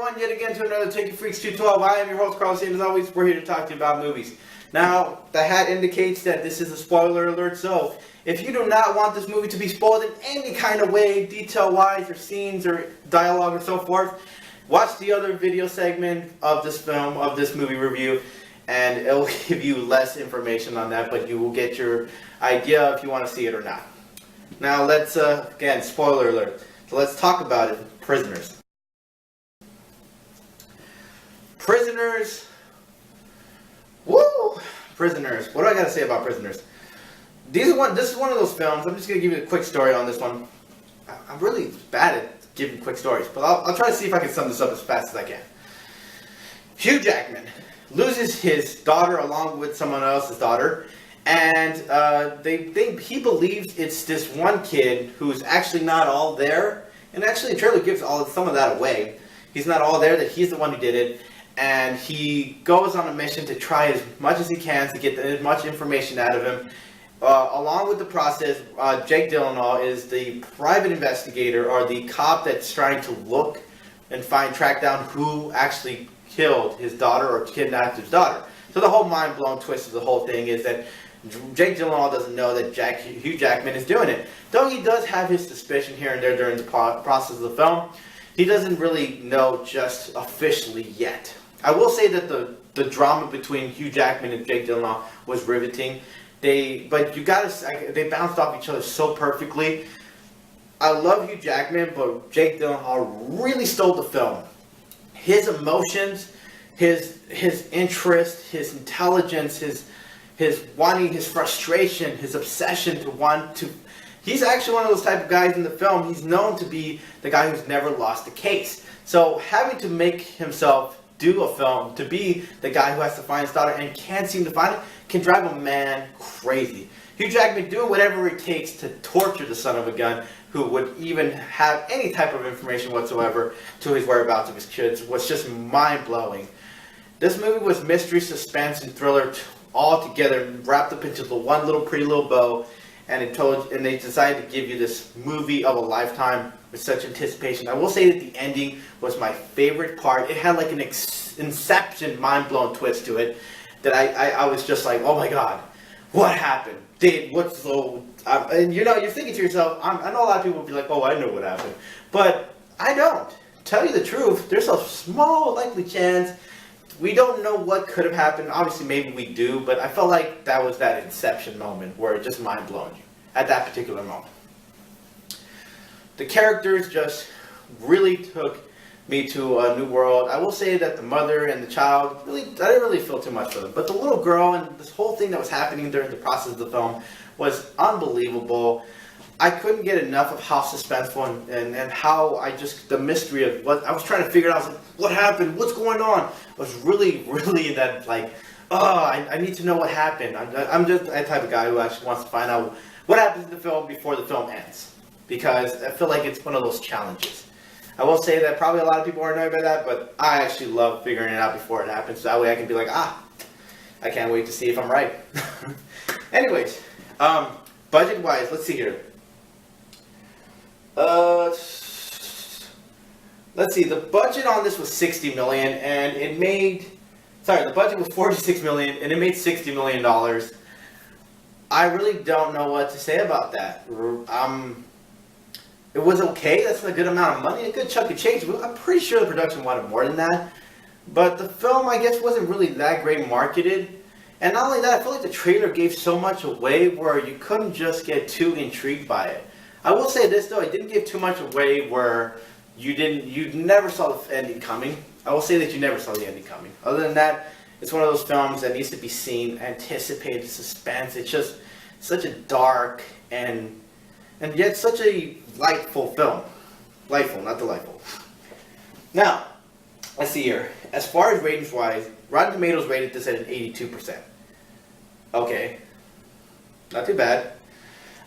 on yet again to another Take Your Freaks 212. I am your host, Carlos, and as always, we're here to talk to you about movies. Now, the hat indicates that this is a spoiler alert, so if you do not want this movie to be spoiled in any kind of way, detail-wise, or scenes, or dialogue, or so forth, watch the other video segment of this film, of this movie review, and it'll give you less information on that, but you will get your idea if you want to see it or not. Now, let's, again, spoiler alert. So let's talk about it. Prisoners. Prisoners. Woo! Prisoners. What do I got to say about Prisoners? This is one of those films. I'm just going to give you a quick story on this one. I'm really bad at giving quick stories, but I'll try to see if I can sum this up as fast as I can. Hugh Jackman loses his daughter along with someone else's daughter, and he believes it's this one kid who's actually not all there, and actually the trailer gives some of that away. He's not all there, that he's the one who did it, and he goes on a mission to try as much as he can to get as much information out of him. Along with the process, Jake Gyllenhaal is the private investigator, or the cop that's trying to look and track down who actually killed his daughter or kidnapped his daughter. So the whole mind-blowing twist of the whole thing is that Jake Gyllenhaal doesn't know that Hugh Jackman is doing it. Though he does have his suspicion here and there during the process of the film, he doesn't really know just officially yet. I will say that the drama between Hugh Jackman and Jake Gyllenhaal was riveting. They bounced off each other so perfectly. I love Hugh Jackman, but Jake Gyllenhaal really stole the film. His emotions, his interest, his intelligence, his wanting, his frustration, his obsession to want to. He's actually one of those type of guys in the film. He's known to be the guy who's never lost a case. So having to make himself do a film to be the guy who has to find his daughter and can't seem to find it can drive a man crazy. Hugh Jackman doing whatever it takes to torture the son of a gun who would even have any type of information whatsoever to his whereabouts of his kids was just mind-blowing. This movie was mystery, suspense, and thriller all together, wrapped up into the one little pretty little bow, and they decided to give you this movie of a lifetime with such anticipation. I will say that the ending was my favorite part. It had like an Inception mind-blowing twist to it that I was just like, oh my god, what happened? And you're thinking to yourself, I know a lot of people will be like, oh, I know what happened. But I don't. Tell you the truth, there's a small likely chance we don't know what could have happened. Obviously, maybe we do, but I felt like that was that Inception moment where it just mind-blowing you at that particular moment. The characters just really took me to a new world. I will say that the mother and the child, I didn't really feel too much for them. But the little girl and this whole thing that was happening during the process of the film was unbelievable. I couldn't get enough of how suspenseful and how the mystery of what I was trying to figure out. I was like, what happened? What's going on? I was really, really that like, I need to know what happened. I'm just that type of guy who actually wants to find out what happens in the film before the film ends. Because I feel like it's one of those challenges. I will say that probably a lot of people are annoyed by that, but I actually love figuring it out before it happens. So that way I can be like, I can't wait to see if I'm right. Anyways, budget-wise, let's see here. Let's see, the budget on this was $60 million, and the budget was $46 million, and it made $60 million. I really don't know what to say about that. It was okay, that's a good amount of money, a good chunk of change. I'm pretty sure the production wanted more than that. But the film, I guess, wasn't really that great marketed. And not only that, I feel like the trailer gave so much away where you couldn't just get too intrigued by it. I will say this though, it didn't give too much away where you never saw the ending coming. I will say that you never saw the ending coming. Other than that, it's one of those films that needs to be seen, anticipated, suspense. It's just such a dark and yet such a lightful film. Lightful, not delightful. Now, let's see here. As far as ratings-wise, Rotten Tomatoes rated this at an 82%. Okay. Not too bad.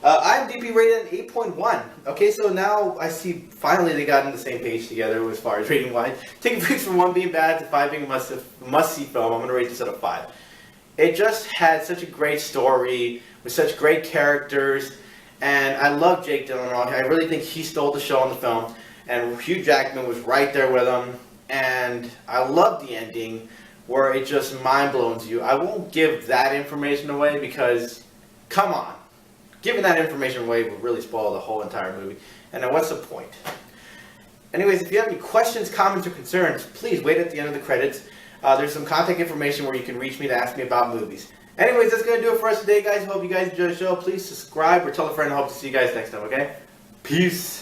IMDb rated an 8.1. Okay, so now I see finally they got on the same page together as far as rating-wise. Taking Freaks from 1 being bad to 5 being a must-see film, I'm going to rate this at a 5. It just had such a great story with such great characters. And I love Jake Gyllenhaal. I really think he stole the show on the film. And Hugh Jackman was right there with him. and I love the ending where it just mind blows you. I won't give that information away because, come on, giving that information away would really spoil the whole entire movie. And then what's the point? Anyways, if you have any questions, comments, or concerns, please wait at the end of the credits. There's some contact information where you can reach me to ask me about movies. Anyways, that's going to do it for us today, guys. Hope you guys enjoyed the show. Please subscribe or tell a friend. I hope to see you guys next time, okay? Peace.